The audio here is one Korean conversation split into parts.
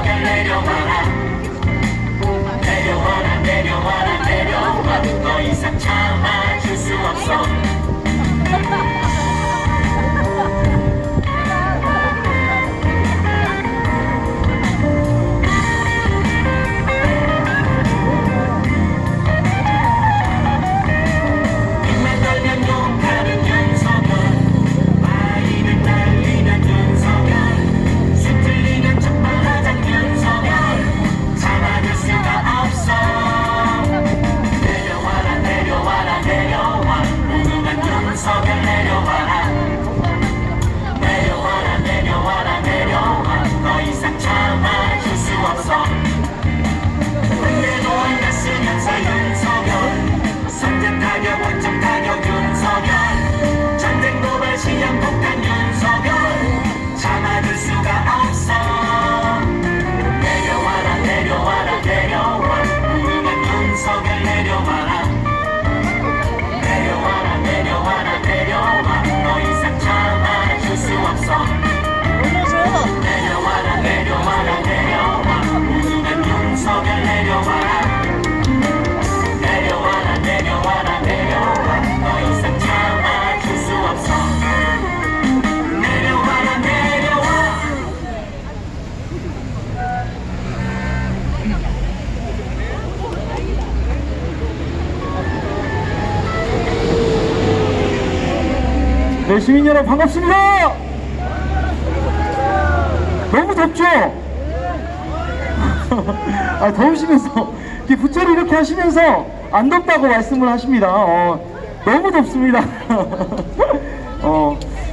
윤석열 내려와라. 내려와라 내려와라 내려와. 더 이상 참아줄 수 없어. 네, 시민 여러분 반갑습니다. 너무 덥죠? 아, 더우시면서 이렇게 부채를 이렇게 하시면서 안 덥다고 말씀을 하십니다. 너무 덥습니다.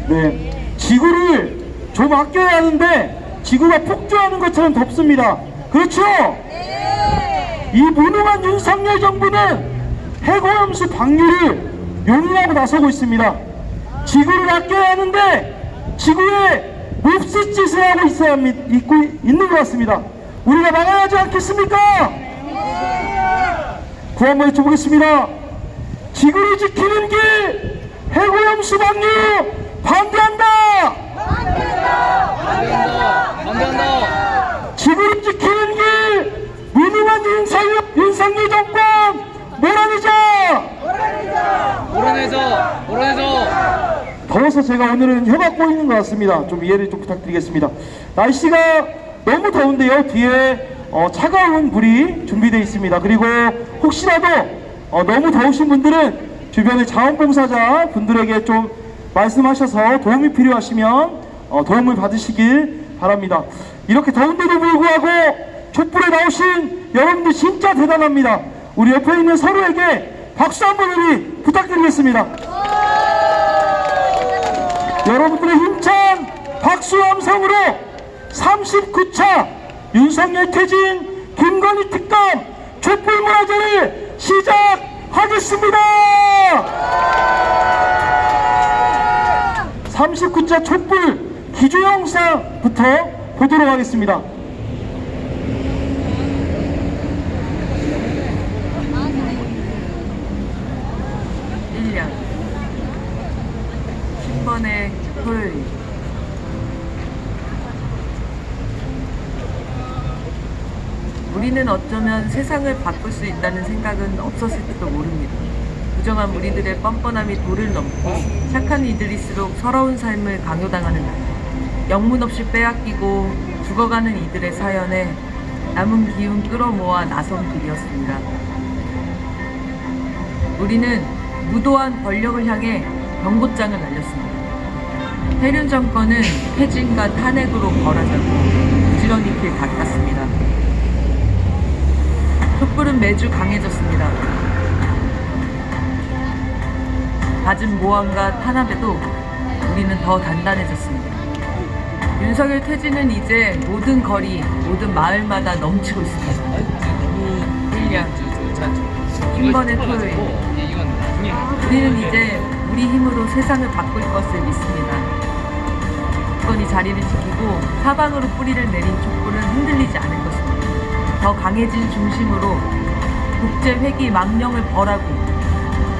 네, 지구를 좀 아껴야 하는데 지구가 폭주하는 것처럼 덥습니다. 그렇죠? 이 무능한 윤석열 정부는 핵오염수 방류를 용인하고 나서고 있습니다. 지구를 아껴야 하는데 지구에 몹쓸 짓을 하고 있는 것 같습니다. 우리가 막아야 하지 않겠습니까? 구호 한번 외쳐보겠습니다. 지구를 지키는 길 핵오염수 방류 반대한다! 반대한다! 지구를 지키는 길 무능한 윤석열 정권 몰아내자! 몰아내자! 더워서 제가 오늘은 혀가 꼬이는 것 같습니다. 좀 이해를 좀 부탁드리겠습니다. 날씨가 너무 더운데요. 뒤에 차가운 불이 준비되어 있습니다. 그리고 혹시라도 너무 더우신 분들은 주변의 자원봉사자 분들에게 좀 말씀하셔서 도움이 필요하시면 도움을 받으시길 바랍니다. 이렇게 더운데도 불구하고 촛불에 나오신 여러분들 진짜 대단합니다. 우리 옆에 있는 서로에게 박수 한번 우리 부탁드리겠습니다. 여러분들의 힘찬 박수 함성으로 39차 윤석열 퇴진 김건희 특검 촛불 문화제를 시작하겠습니다. 39차 촛불 기조 영상부터 보도록 하겠습니다. 번의 토요일 우리는 어쩌면 세상을 바꿀 수 있다는 생각은 없었을지도 모릅니다. 부정한 우리들의 뻔뻔함이 도를 넘고 착한 이들일수록 서러운 삶을 강요당하는 날, 영문 없이 빼앗기고 죽어가는 이들의 사연에 남은 기운 끌어모아 나선 길이었습니다. 우리는 무도한 권력을 향해 경고장을 날렸습니다. 해륜 정권은 퇴진과 탄핵으로 벌하자고 부지런히 길 닦았습니다. 촛불은 매주 강해졌습니다. 갖은 모함과 탄압에도 우리는 더 단단해졌습니다. 윤석열 퇴진은 이제 모든 거리, 모든 마을마다 넘치고 있습니다. 1년, 흰번의 토요일. 우리는 이제 우리 힘으로 세상을 바꿀 것을 믿습니다. 굳건히 자리를 지키고 사방으로 뿌리를 내린 촛불은 흔들리지 않을 것입니다. 더 강해진 중심으로 국제 회기 망령을 벌하고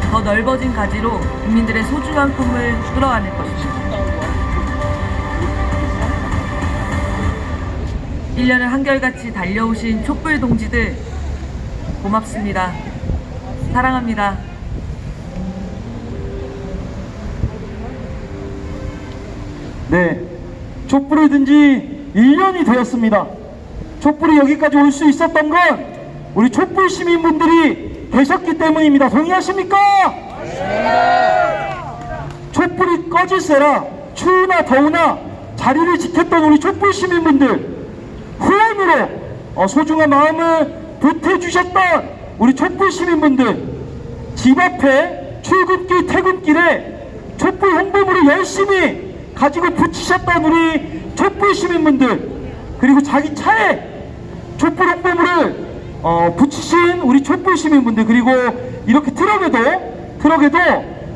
더 넓어진 가지로 국민들의 소중한 꿈을 끌어안을 것입니다. 1년을 한결같이 달려오신 촛불 동지들 고맙습니다. 사랑합니다. 네, 촛불을 든 지 1년이 되었습니다. 촛불이 여기까지 올 수 있었던 건 우리 촛불 시민분들이 계셨기 때문입니다. 동의하십니까? 촛불이 꺼질세라 추우나 더우나 자리를 지켰던 우리 촛불 시민분들, 후원으로 소중한 마음을 보태주셨던 우리 촛불 시민분들, 집 앞에 출근길 퇴근길에 촛불 홍보물을 열심히 가지고 붙이셨던 우리 촛불 시민분들, 그리고 자기 차에 촛불 홍보물을 붙이신 우리 촛불 시민분들, 그리고 이렇게 트럭에도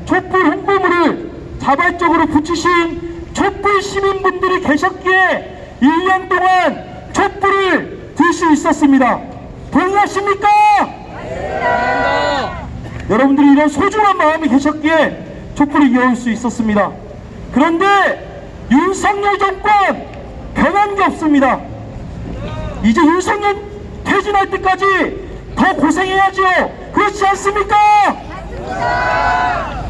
촛불 홍보물을 자발적으로 붙이신 촛불 시민분들이 계셨기에 1년 동안 촛불을 들 수 있었습니다. 동의하십니까? 여러분들이 이런 소중한 마음이 계셨기에 촛불을 이어올 수 있었습니다. 그런데 윤석열 정권 변한 게 없습니다. 이제 윤석열 퇴진할 때까지 더 고생해야죠. 그렇지 않습니까?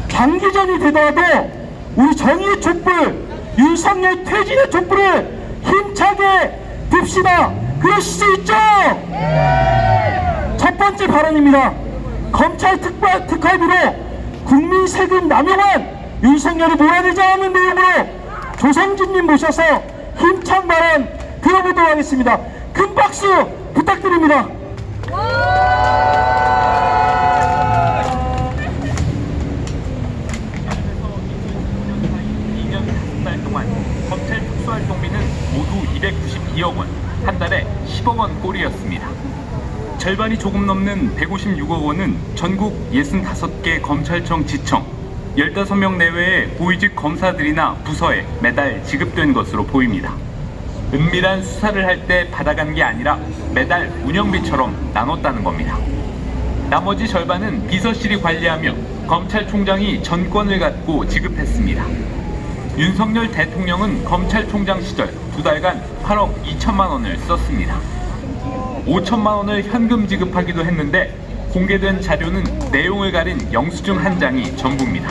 장기전이 되더라도 우리 정의의 촛불, 윤석열 퇴진의 촛불을 힘차게 듭시다. 그러실 수 있죠? 첫 번째 발언입니다. 검찰 특활비로 국민 세금 남용한 윤석열을 몰아내자 하는 내용으로 조성진님 모셔서 힘찬 발언 들어보도록 하겠습니다. 큰 박수 부탁드립니다. 2년 5달 동안 검찰 특수활동비는 모두 292억 원, 한 달에 10억 원 꼴이었습니다. 절반이 조금 넘는 156억 원은 전국 65개 검찰청 지청, 15명 내외의 고위직 검사들이나 부서에 매달 지급된 것으로 보입니다. 은밀한 수사를 할 때 받아간 게 아니라 매달 운영비처럼 나눴다는 겁니다. 나머지 절반은 비서실이 관리하며 검찰총장이 전권을 갖고 지급했습니다. 윤석열 대통령은 검찰총장 시절 2달간 8억 2천만 원을 썼습니다. 5천만 원을 현금 지급하기도 했는데 공개된 자료는 내용을 가린 영수증 한 장이 전부입니다.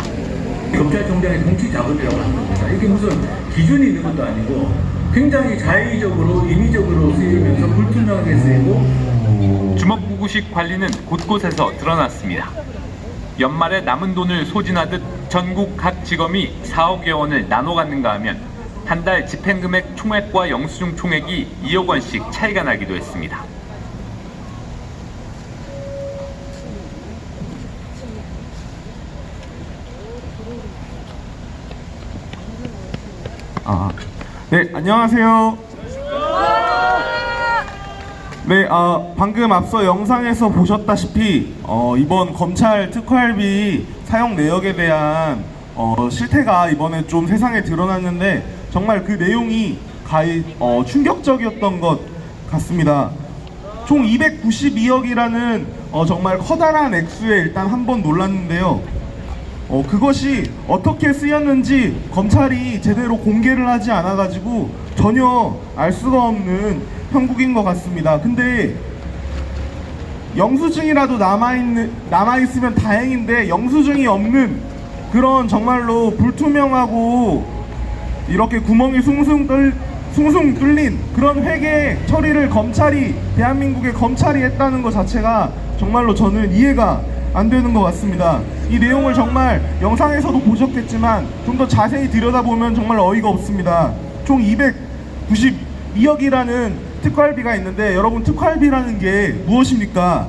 검찰총장의 정치 자금이라고 하는 겁니다. 이게 무슨 기준이 있는 것도 아니고 굉장히 자의적으로 임의적으로 쓰이면서 불투명하게 쓰이고 주먹구구식 관리는 곳곳에서 드러났습니다. 연말에 남은 돈을 소진하듯 전국 각 지검이 4억여 원을 나눠 갖는가 하면 한 달 집행금액 총액과 영수증 총액이 2억 원씩 차이가 나기도 했습니다. 네, 안녕하세요. 네, 방금 앞서 영상에서 보셨다시피 이번 검찰 특활비 사용 내역에 대한 실태가 이번에 좀 세상에 드러났는데 정말 그 내용이 충격적이었던 것 같습니다. 총 292억이라는 정말 커다란 액수에 일단 한번 놀랐는데요. 그것이 어떻게 쓰였는지 검찰이 제대로 공개를 하지 않아가지고 전혀 알 수가 없는 형국인 것 같습니다. 근데 영수증이라도 남아있으면 다행인데 영수증이 없는 그런 정말로 불투명하고 이렇게 구멍이 숭숭 뚫린 그런 회계 처리를 대한민국의 검찰이 했다는 것 자체가 정말로 저는 이해가 안 되는 것 같습니다. 이 내용을 정말 영상에서도 보셨겠지만 좀 더 자세히 들여다보면 정말 어이가 없습니다. 총 292억이라는 특활비가 있는데 여러분, 특활비라는 게 무엇입니까?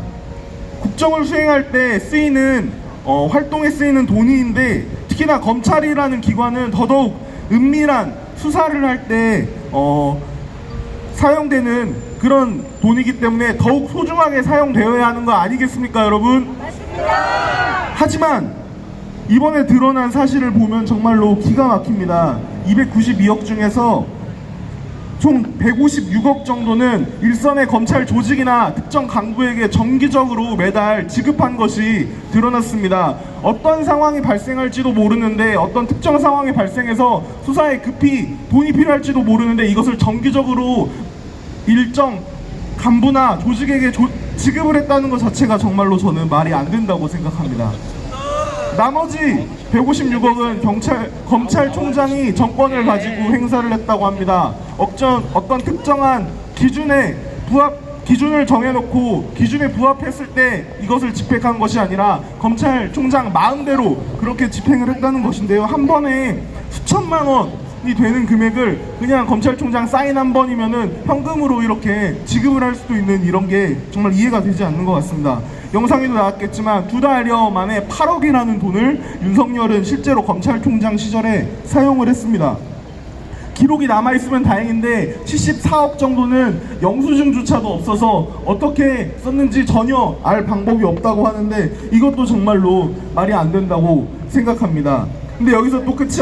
국정을 수행할 때 쓰이는 활동에 쓰이는 돈인데 특히나 검찰이라는 기관은 더더욱 은밀한 수사를 할 때 사용되는 그런 돈이기 때문에 더욱 소중하게 사용되어야 하는 거 아니겠습니까, 여러분? 하지만 이번에 드러난 사실을 보면 정말로 기가 막힙니다. 292억 중에서 총 156억 정도는 일선의 검찰 조직이나 특정 간부에게 정기적으로 매달 지급한 것이 드러났습니다. 어떤 상황이 발생할지도 모르는데, 어떤 특정 상황이 발생해서 수사에 급히 돈이 필요할지도 모르는데 이것을 정기적으로 일정 간부나 조직에게 지급을 했다는 것 자체가 정말로 저는 말이 안 된다고 생각합니다. 나머지 156억은 검찰총장이 정권을 가지고 행사를 했다고 합니다. 어떤 특정한 기준을 정해놓고 기준에 부합했을 때 이것을 집행한 것이 아니라 검찰총장 마음대로 그렇게 집행을 했다는 것인데요. 한 번에 수천만 원이 되는 금액을 그냥 검찰총장 사인 한 번이면은 현금으로 이렇게 지급을 할 수도 있는 이런 게 정말 이해가 되지 않는 것 같습니다. 영상에도 나왔겠지만 2달여 만에 8억이라는 돈을 윤석열은 실제로 검찰총장 시절에 사용을 했습니다. 기록이 남아있으면 다행인데 74억 정도는 영수증조차도 없어서 어떻게 썼는지 전혀 알 방법이 없다고 하는데 이것도 정말로 말이 안 된다고 생각합니다. 근데 여기서 또 끝이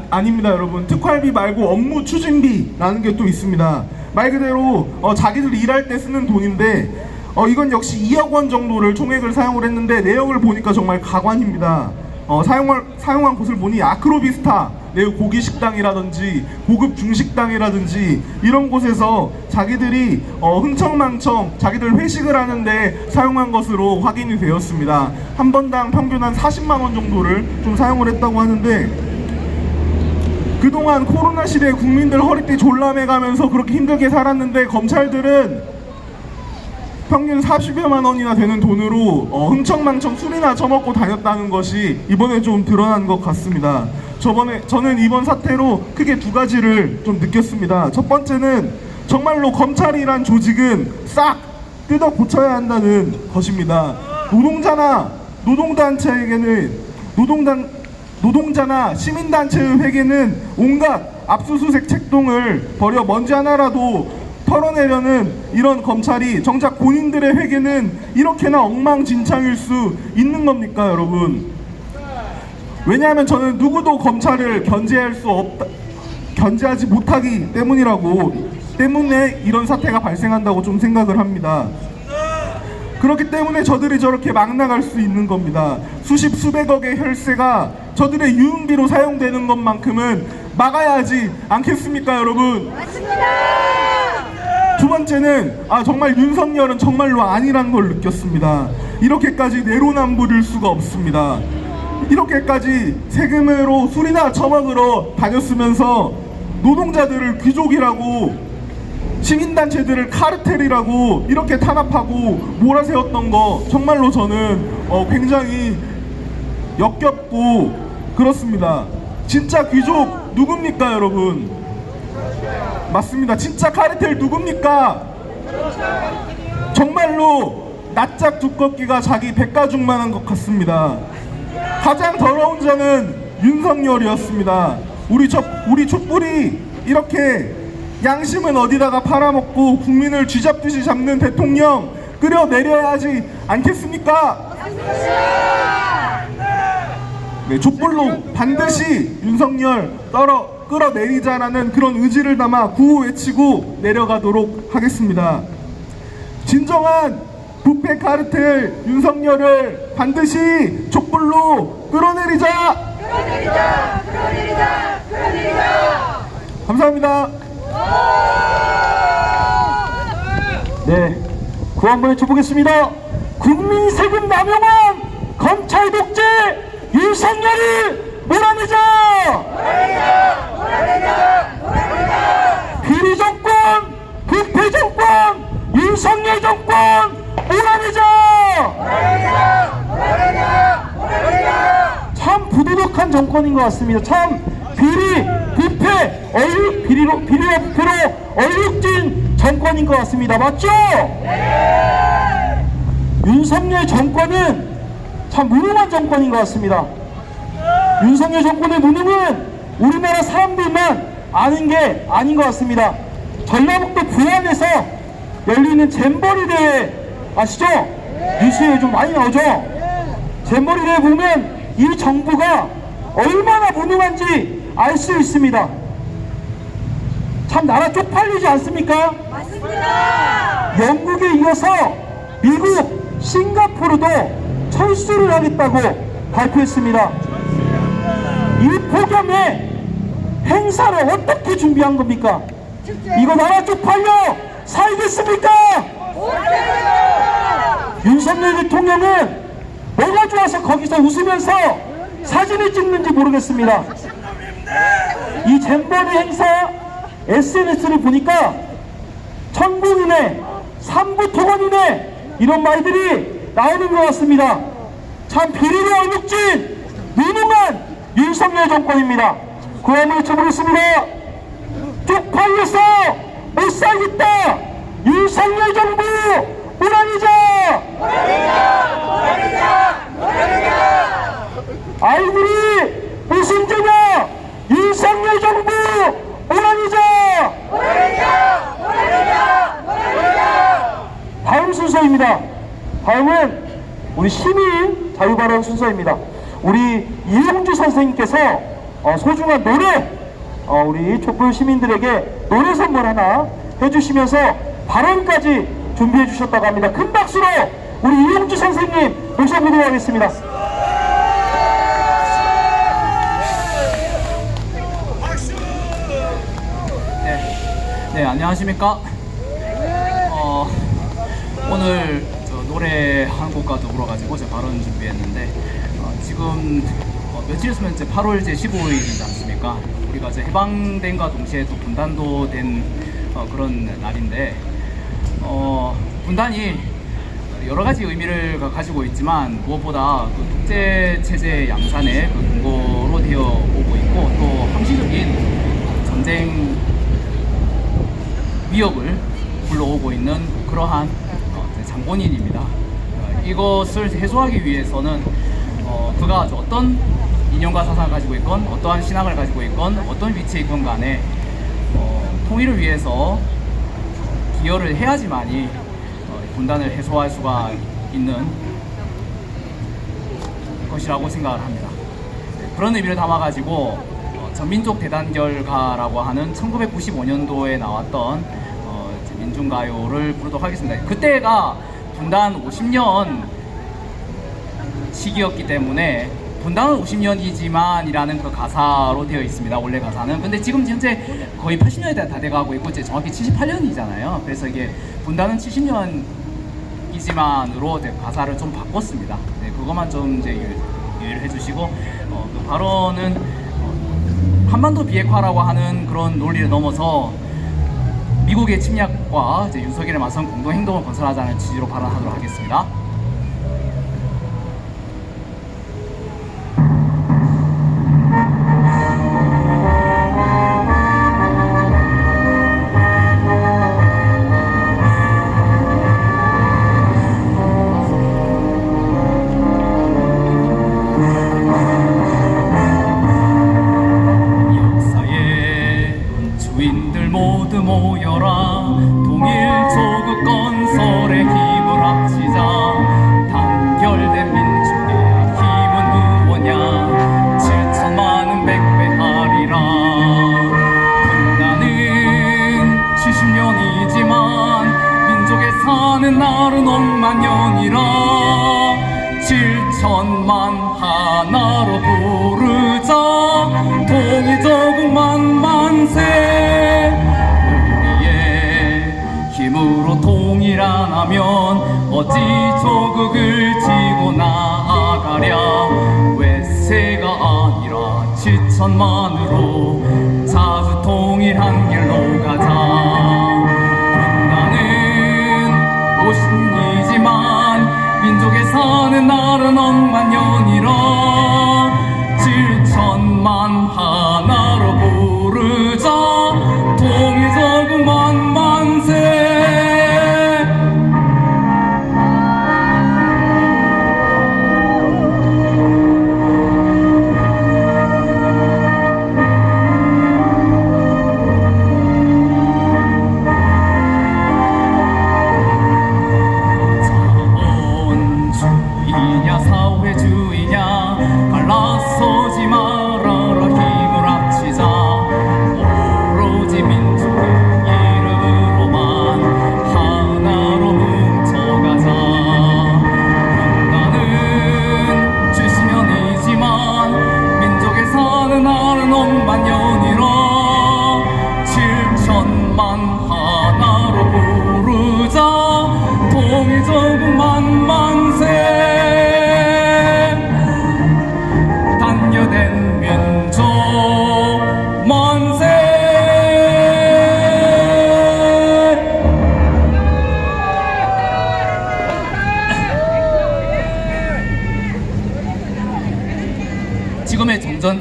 아닙니다, 여러분. 특활비 말고 업무 추진비라는 게 또 있습니다. 말 그대로 자기들 일할 때 쓰는 돈인데 이건 역시 2억 원 정도를 총액을 사용을 했는데 내역을 보니까 정말 가관입니다. 사용한 곳을 보니 아크로비스타 고기 식당이라든지 고급 중식당이라든지 이런 곳에서 자기들이 흥청망청 자기들 회식을 하는데 사용한 것으로 확인이 되었습니다. 한 번당 평균 한 40만 원 정도를 좀 사용을 했다고 하는데 그동안 코로나 시대에 국민들 허리띠 졸라매가면서 그렇게 힘들게 살았는데 검찰들은 평균 40여만 원이나 되는 돈으로 흥청망청 술이나 처먹고 다녔다는 것이 이번에 좀 드러난 것 같습니다. 저는 이번 사태로 크게 두 가지를 좀 느꼈습니다. 첫 번째는 정말로 검찰이란 조직은 싹 뜯어 고쳐야 한다는 것입니다. 노동자나 시민단체의 회계는 온갖 압수수색 책동을 벌여 먼지 하나라도 털어내려는 이런 검찰이 정작 본인들의 회계는 이렇게나 엉망진창일 수 있는 겁니까, 여러분? 왜냐하면 저는 누구도 검찰을 견제하지 못하기 때문에 이런 사태가 발생한다고 좀 생각을 합니다. 그렇기 때문에 저들이 저렇게 막 나갈 수 있는 겁니다. 수백억의 혈세가 저들의 유흥비로 사용되는 것만큼은 막아야 하지 않겠습니까, 여러분? 두 번째는 정말 윤석열은 정말로 아니란 걸 느꼈습니다. 이렇게까지 내로남불일 수가 없습니다. 이렇게까지 세금으로 술이나 처먹으러 다녔으면서 노동자들을 귀족이라고 시민단체들을 카르텔이라고 이렇게 탄압하고 몰아세웠던 거 정말로 저는 굉장히 역겹고 그렇습니다. 진짜 귀족 누굽니까, 여러분? 맞습니다. 진짜 카르텔 누굽니까? 정말로 낯짝 두껍기가 자기 백가죽만한 것 같습니다. 가장 더러운 자는 윤석열이었습니다. 우리 촛불이 이렇게 양심은 어디다가 팔아먹고 국민을 쥐잡듯이 잡는 대통령 끌어내려야 하지 않겠습니까? 네, 촛불로 반드시 윤석열 끌어내리자라는 그런 의지를 담아 구호 외치고 내려가도록 하겠습니다. 진정한 부패 카르텔 윤석열을 반드시 촛불로 끌어내리자! 감사합니다. 네, 구호 한번 해쳐보겠습니다. 국민 세금 남용한 검찰 독재 윤석열을 몰아내자! 비리 정권, 부패 정권, 윤석열 정권 몰아내자! 참 부도덕한 정권인 것 같습니다. 참 비리, 부패, 비리와 부패로 얼룩진 정권인 것 같습니다. 맞죠? 윤석열 정권은 참 무능한 정권인 것 같습니다. 윤석열 정권의 무능은 우리나라 사람들만 아는 게 아닌 것 같습니다. 전라북도 부안에서 열리는 잼버리 대회 아시죠? 뉴스에 좀 많이 나오죠? 잼버리 대회 보면 이 정부가 얼마나 무능한지 알 수 있습니다. 참 나라 쪽팔리지 않습니까? 맞습니다. 영국에 이어서 미국, 싱가포르도 철수를 하겠다고 발표했습니다. 이 폭염에 행사를 어떻게 준비한 겁니까? 이거 나라 쪽팔려 살겠습니까? 윤석열 대통령은 뭐가 좋아서 거기서 웃으면서 사진을 찍는지 모르겠습니다. 이 잼버리 행사 SNS를 보니까 천국이네, 삼부토건이네 이런 말들이 나오는 것 같습니다. 참 비리로 얼룩진 무능한 윤석열 정권입니다. 고함을 외쳐보겠습니다. 쪽팔려서 못살겠다. 윤석열 정부 무너지자. 아이들이 무슨 죄냐. 윤석열 정부 무너지자. 다음 순서입니다. 다음은 우리 시민 자유발언 순서입니다. 우리 이용주 선생님께서 소중한 노래 우리 촛불 시민들에게 노래 선물 하나 해주시면서 발언까지 준비해 주셨다고 합니다. 큰 박수로 우리 이용주 선생님 모셔보도록 하겠습니다. 네, 안녕하십니까? 오늘 노래 한 곡과 더불어가지고 제가 발언 준비했는데 지금 며칠 있으면 이제 8월 제15일이지 않습니까? 우리가 이제 해방된과 동시에 또 분단도 된 그런 날인데 분단이 여러 가지 의미를 가지고 있지만 무엇보다 그 독재 체제 양산의 그 근거로 되어 오고 있고 또 항시적인 전쟁 위협을 불러오고 있는 그러한 장본인입니다. 이것을 해소하기 위해서는 그가 어떤 이념과 사상을 가지고 있건 어떠한 신앙을 가지고 있건 어떤 위치에 있건 간에 통일을 위해서 기여를 해야지만이 분단을 해소할 수가 있는 것이라고 생각을 합니다. 그런 의미를 담아가지고 전민족 대단결가라고 하는 1995년도에 나왔던 민중가요를 부르도록 하겠습니다. 그때가 분단 50년 시기였기 때문에 분단은 50년이지만 이라는 그 가사로 되어 있습니다. 원래 가사는. 근데 지금 현재 거의 80년이 다 돼가고 있고 이제 정확히 78년이잖아요. 그래서 이게 분단은 70년이지만으로 가사를 좀 바꿨습니다. 네, 그것만 좀 이제 유의를 해주시고 그 발언은 한반도 비핵화라고 하는 그런 논리를 넘어서 미국의 침략과 이제 윤석열에 맞선 공동 행동을 건설하자는 취지로 발언하도록 하겠습니다. 모두 모여라 통일 조국 건설에 힘을 합치자 단결된 민족의 힘은 무엇냐 7천만은 백배하리라 분단은 70년이지만 민족의 사는 날은 억만 년이라 7천만 하나로 부르자 통일 조국 만만세 힘으로 통일 안 하면 어찌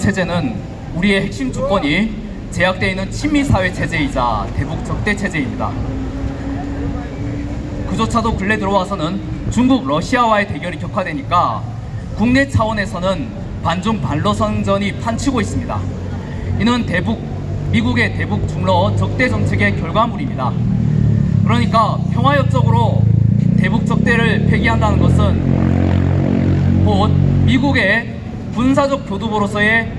체제는 우리의 핵심 주권이 제약되어 있는 친미사회 체제이자 대북 적대 체제입니다. 그조차도 근래 들어와서는 중국 러시아와의 대결이 격화되니까 국내 차원에서는 반중 반러선전이 판치고 있습니다. 이는 미국의 대북 중러 적대 정책의 결과물입니다. 그러니까 평화협정으로 대북 적대를 폐기한다는 것은 곧 미국의 군사적 교두보로서의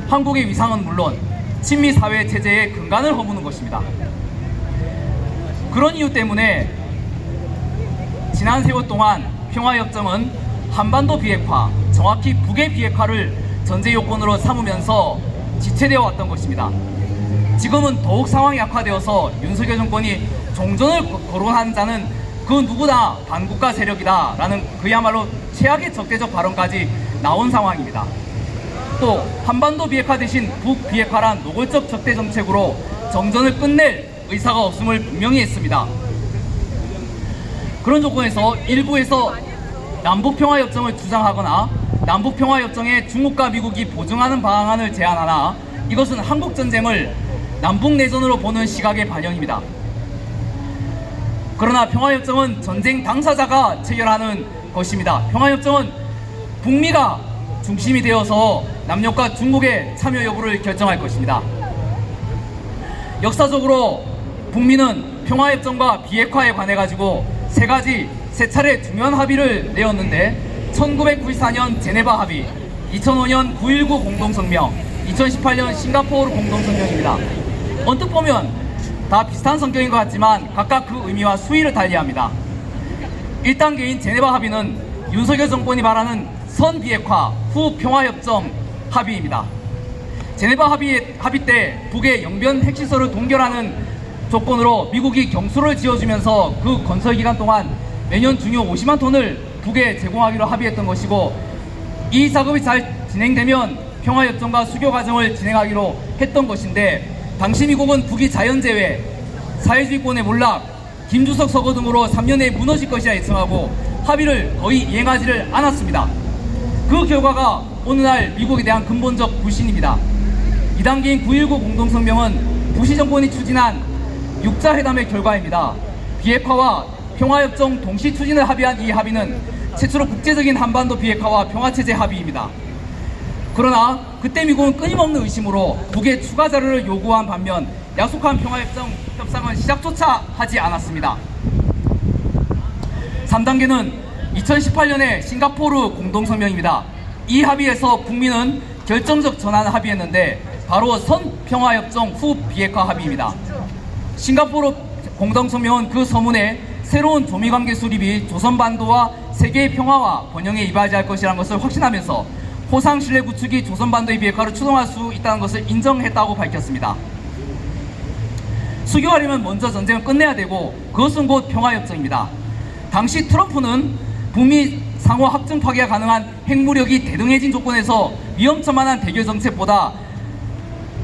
한국의 위상은 물론 친미 사회 체제의 근간을 허무는 것입니다. 그런 이유 때문에 지난 세월 동안 평화협정은 한반도 비핵화, 정확히 북의 비핵화를 전제 요건으로 삼으면서 지체되어 왔던 것입니다. 지금은 더욱 상황이 악화되어서 윤석열 정권이 종전을 거론한 자는 그 누구나 반국가 세력이다 라는 그야말로 최악의 적대적 발언까지 나온 상황입니다. 또 한반도 비핵화 대신 북비핵화란 노골적 적대 정책으로 정전을 끝낼 의사가 없음을 분명히 했습니다. 그런 조건에서 일부에서 남북평화협정을 주장하거나 남북평화협정에 중국과 미국이 보증하는 방안을 제안하나 이것은 한국전쟁을 남북내전으로 보는 시각의 반영입니다. 그러나 평화협정은 전쟁 당사자가 체결하는 것입니다. 평화협정은 북미가 중심이 되어서 남녘과 중국의 참여 여부를 결정할 것입니다. 역사적으로 북미는 평화협정과 비핵화에 관해 가지고 세 차례 중요한 합의를 내었는데 1994년 제네바 합의, 2005년 9.19 공동성명, 2018년 싱가포르 공동성명입니다. 언뜻 보면 다 비슷한 성격인 것 같지만 각각 그 의미와 수위를 달리합니다. 1단계인 제네바 합의는 윤석열 정권이 말하는 선비핵화 후 평화협정 합의입니다. 제네바 합의 때 북의 영변 핵시설을 동결하는 조건으로 미국이 경수를 지어주면서 그 건설 기간 동안 매년 중요 50만 톤을 북에 제공하기로 합의했던 것이고, 이 작업이 잘 진행되면 평화협정과 수교 과정을 진행하기로 했던 것인데, 당시 미국은 북이 자연재해, 사회주의권의 몰락, 김주석 서거 등으로 3년 내에 무너질 것이라 예상하고 합의를 거의 이행하지를 않았습니다. 그 결과가 오늘날 미국에 대한 근본적 불신입니다. 2단계인 9.19 공동성명은 부시 정권이 추진한 6자 회담의 결과입니다. 비핵화와 평화협정 동시 추진을 합의한 이 합의는 최초로 국제적인 한반도 비핵화와 평화체제 합의입니다. 그러나 그때 미국은 끊임없는 의심으로 북의 추가 자료를 요구한 반면 약속한 평화협정 협상은 시작조차 하지 않았습니다. 3단계는 2018년에 싱가포르 공동성명입니다. 이 합의에서 북미는 결정적 전환을 합의했는데 바로 선평화협정 후 비핵화 합의입니다. 싱가포르 공동성명은 그 서문에 새로운 조미관계 수립이 조선반도와 세계의 평화와 번영에 이바지할 것이라는 것을 확신하면서 호상신뢰 구축이 조선반도의 비핵화를 추동할 수 있다는 것을 인정했다고 밝혔습니다. 수교하려면 먼저 전쟁을 끝내야 되고 그것은 곧 평화협정입니다. 당시 트럼프는 북미 상호 확증 파괴가 가능한 핵무력이 대등해진 조건에서 위험천만한 대결 정책보다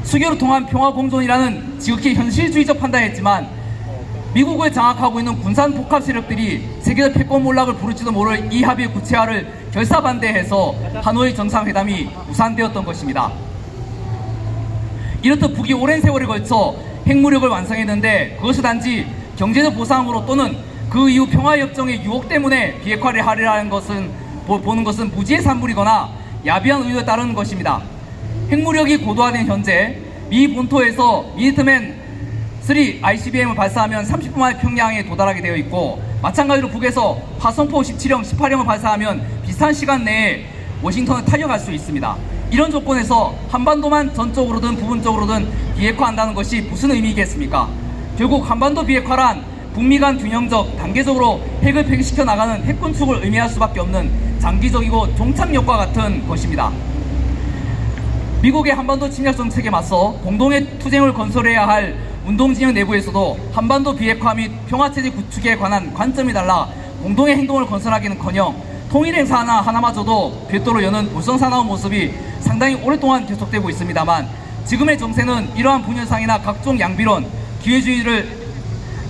수교를 통한 평화 공존이라는 지극히 현실주의적 판단했지만, 미국을 장악하고 있는 군산 복합 세력들이 세계적 패권 몰락을 부를지도 모를 이 합의의 구체화를 결사반대해서 하노이 정상회담이 무산되었던 것입니다. 이렇듯 북이 오랜 세월에 걸쳐 핵무력을 완성했는데 그것이 단지 경제적 보상으로 또는 그 이후 평화협정의 유혹 때문에 비핵화를 하려는 것은 보는 것은 무지의 산물이거나 야비한 의도에 따르는 것입니다. 핵무력이 고도화된 현재 미 본토에서 미니트맨 3 ICBM을 발사하면 30분 만에 평양에 도달하게 되어 있고, 마찬가지로 북에서 화성포 17형, 18형을 발사하면 비슷한 시간 내에 워싱턴을 타격할 수 있습니다. 이런 조건에서 한반도만 전적으로든 부분적으로든 비핵화한다는 것이 무슨 의미겠습니까? 결국 한반도 비핵화란 북미 간 균형적, 단계적으로 핵을 폐기시켜 나가는 핵군축을 의미할 수밖에 없는 장기적이고 종착역과 같은 것입니다. 미국의 한반도 침략 정책에 맞서 공동의 투쟁을 건설해야 할 운동진영 내부에서도 한반도 비핵화 및 평화체제 구축에 관한 관점이 달라 공동의 행동을 건설하기는커녕 통일 행사 하나마저도 별도로 여는 불성사나운 모습이 상당히 오랫동안 계속되고 있습니다만, 지금의 정세는 이러한 분열상이나 각종 양비론, 기회주의를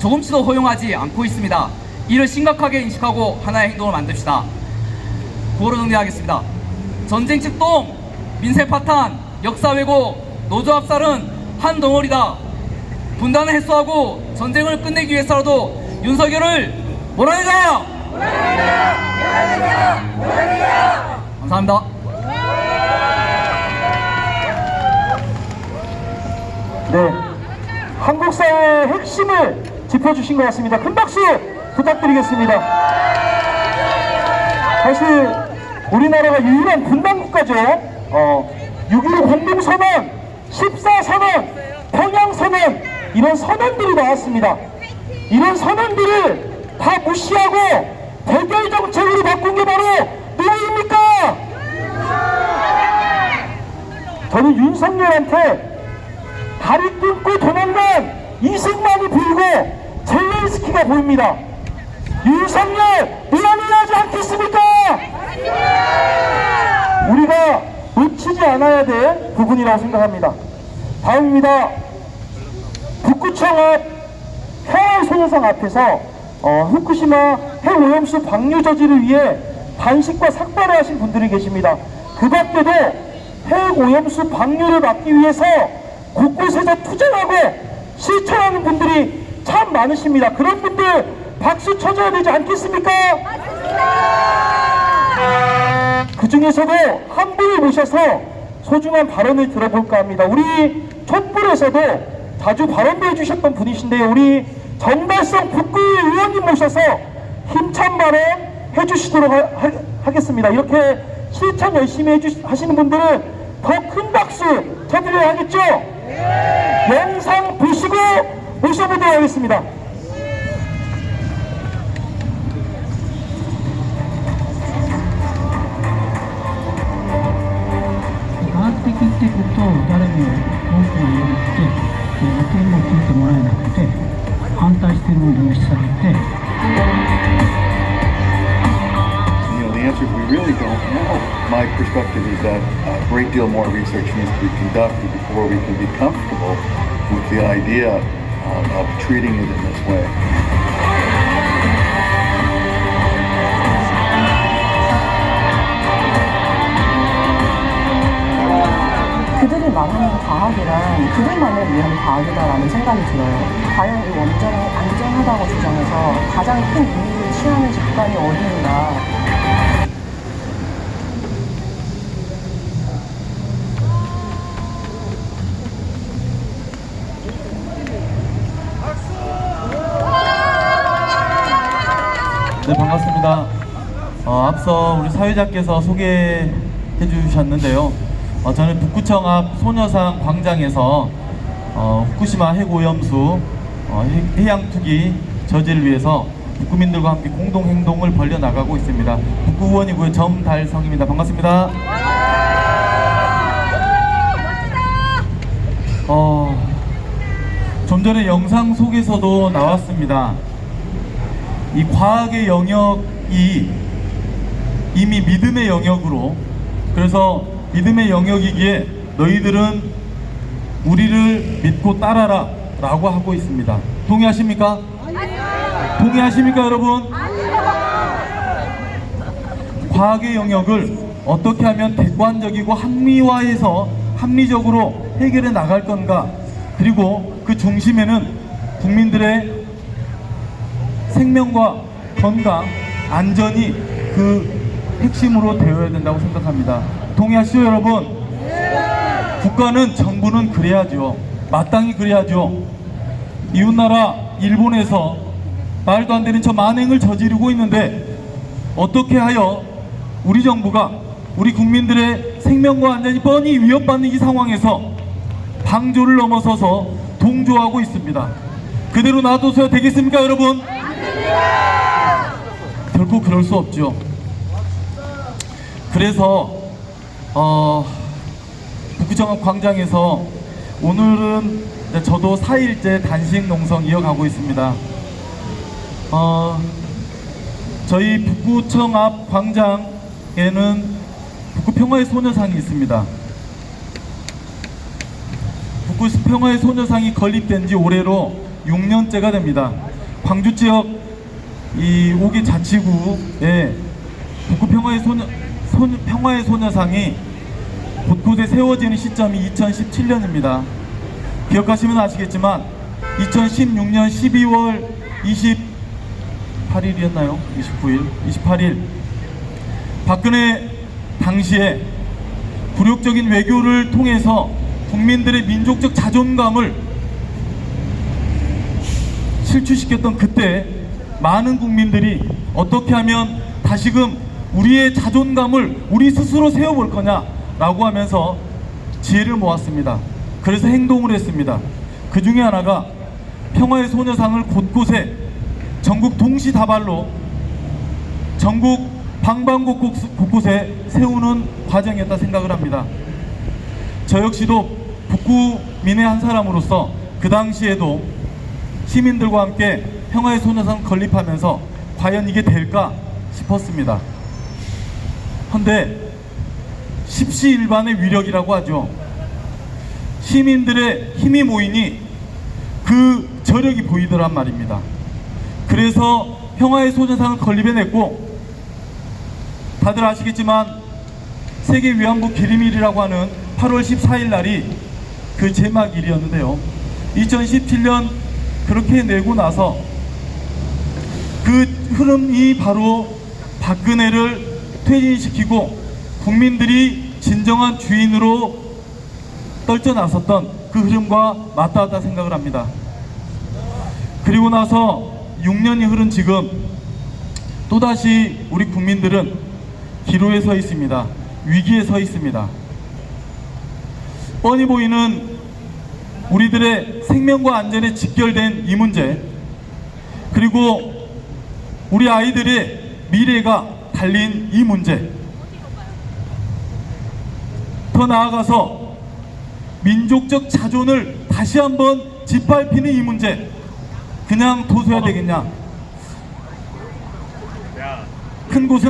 조금씩도 허용하지 않고 있습니다. 이를 심각하게 인식하고 하나의 행동을 만듭시다. 구호로 정리하겠습니다. 전쟁 측동, 민세 파탄, 역사 왜곡, 노조 압살은 한 덩어리다. 분단을 해소하고 전쟁을 끝내기 위해서라도 윤석열을 몰아내자! 감사합니다. 네, 한국 사회의 핵심을 짚어주신 것 같습니다. 큰 박수 부탁드리겠습니다. 사실 우리나라가 유일한 분단국가죠. 6.15 공동선언, 14선언, 평양선언, 이런 선언들이 나왔습니다. 이런 선언들을 다 무시하고 대결 정책으로 바꾼 게 바로 누구입니까? 저는 윤석열한테 다리 끊고 도망간 이승만이 보이고 젤렌스키가 보입니다. 윤석열 밀어내야지 않겠습니까? 우리가 놓치지 않아야 될 부분이라고 생각합니다. 다음입니다. 북구청 앞 평화소녀상 앞에서 후쿠시마 핵오염수 방류 저지를 위해 단식과 삭발을 하신 분들이 계십니다. 그 밖에도 핵오염수 방류를 막기 위해서 곳곳에서 투쟁하고 실천하는 분들이 참 많으십니다. 그런 분들 박수 쳐줘야 되지 않겠습니까? 그 중에서도 한 분을 모셔서 소중한 발언을 들어볼까 합니다. 우리 촛불에서도 자주 발언도 해주셨던 분이신데요. 우리 정달성 북구의 의원님 모셔서 힘찬 발언 해주시도록 하겠습니다. 이렇게 실천 열심히 하시는 분들은 더 큰 박수 쳐드려야 하겠죠? 영상 보시고 모셔보도록 하겠습니다. The answer is we really don't know. My perspective is that a great deal more research needs to be conducted before we can be comfortable with the idea of treating it in this way. 그들이 말하는 과학이란 그들만을 위한 과학이다라는 생각이 들어요. 과연 이 원전이 안전하다고 주장해서 가장 큰 이익을 취하는 집단이 어디인가. 네, 반갑습니다. 앞서 우리 사회자께서 소개해 주셨는데요. 저는 북구청 앞 소녀상 광장에서 후쿠시마 핵오염수 해양 투기 저지를 위해서 북구민들과 함께 공동행동을 벌여나가고 있습니다. 북구의원이고요. 점달성입니다. 반갑습니다. 좀 전에 영상 속에서도 나왔습니다. 이 과학의 영역이 이미 믿음의 영역으로, 그래서 믿음의 영역이기에 너희들은 우리를 믿고 따라라 라고 하고 있습니다. 동의하십니까? 동의하십니까 여러분? 과학의 영역을 어떻게 하면 객관적이고 합리적으로 해결해 나갈 건가, 그리고 그 중심에는 국민들의 생명과 건강, 안전이 그 핵심으로 되어야 된다고 생각합니다. 동의하시죠 여러분? 국가는, 정부는 그래야죠. 마땅히 그래야죠. 이웃나라 일본에서 말도 안 되는 저 만행을 저지르고 있는데 어떻게 하여 우리 정부가 우리 국민들의 생명과 안전이 뻔히 위협받는 이 상황에서 방조를 넘어서서 동조하고 있습니다. 그대로 놔둬서야 되겠습니까 여러분? 결코 그럴 수 없죠. 그래서 북구청 앞 광장에서 오늘은 저도 4일째 단식 농성 이어가고 있습니다. 저희 북구청 앞 광장에는 북구 평화의 소녀상이 있습니다. 북구 평화의 소녀상이 건립된 지 올해로 6년째가 됩니다. 광주 지역 이 5개 자치구에 북구 평화의 소녀상이 곳곳에 세워지는 시점이 2017년입니다. 기억하시면 아시겠지만 2016년 12월 28일이었나요? 28일 박근혜 당시에 굴욕적인 외교를 통해서 국민들의 민족적 자존감을 실추시켰던 그때 많은 국민들이 어떻게 하면 다시금 우리의 자존감을 우리 스스로 세워볼 거냐라고 하면서 지혜를 모았습니다. 그래서 행동을 했습니다. 그 중에 하나가 평화의 소녀상을 곳곳에 전국 동시다발로 전국 방방곳곳에 세우는 과정이었다 생각을 합니다. 저 역시도 북구민의 한 사람으로서 그 당시에도 시민들과 함께 평화의 소녀상 건립하면서 과연 이게 될까 싶었습니다. 그런데 십시일반의 위력이라고 하죠. 시민들의 힘이 모이니 그 저력이 보이더란 말입니다. 그래서 평화의 소녀상을 건립해냈고, 다들 아시겠지만 세계위안부 기림일이라고 하는 8월 14일 날이 그 제막일이었는데요. 2017년 그렇게 내고 나서 그 흐름이 바로 박근혜를 퇴진시키고 국민들이 진정한 주인으로 떨쳐나섰던 그 흐름과 맞닿았다 생각을 합니다. 그리고 나서 6년이 흐른 지금 또다시 우리 국민들은 기로에 서 있습니다. 위기에 서 있습니다. 뻔히 보이는 우리들의 생명과 안전에 직결된 이 문제, 그리고 우리 아이들의 미래가 달린 이 문제, 더 나아가서 민족적 자존을 다시 한번 짓밟히는 이 문제, 그냥 둬서야 되겠냐? 큰 곳은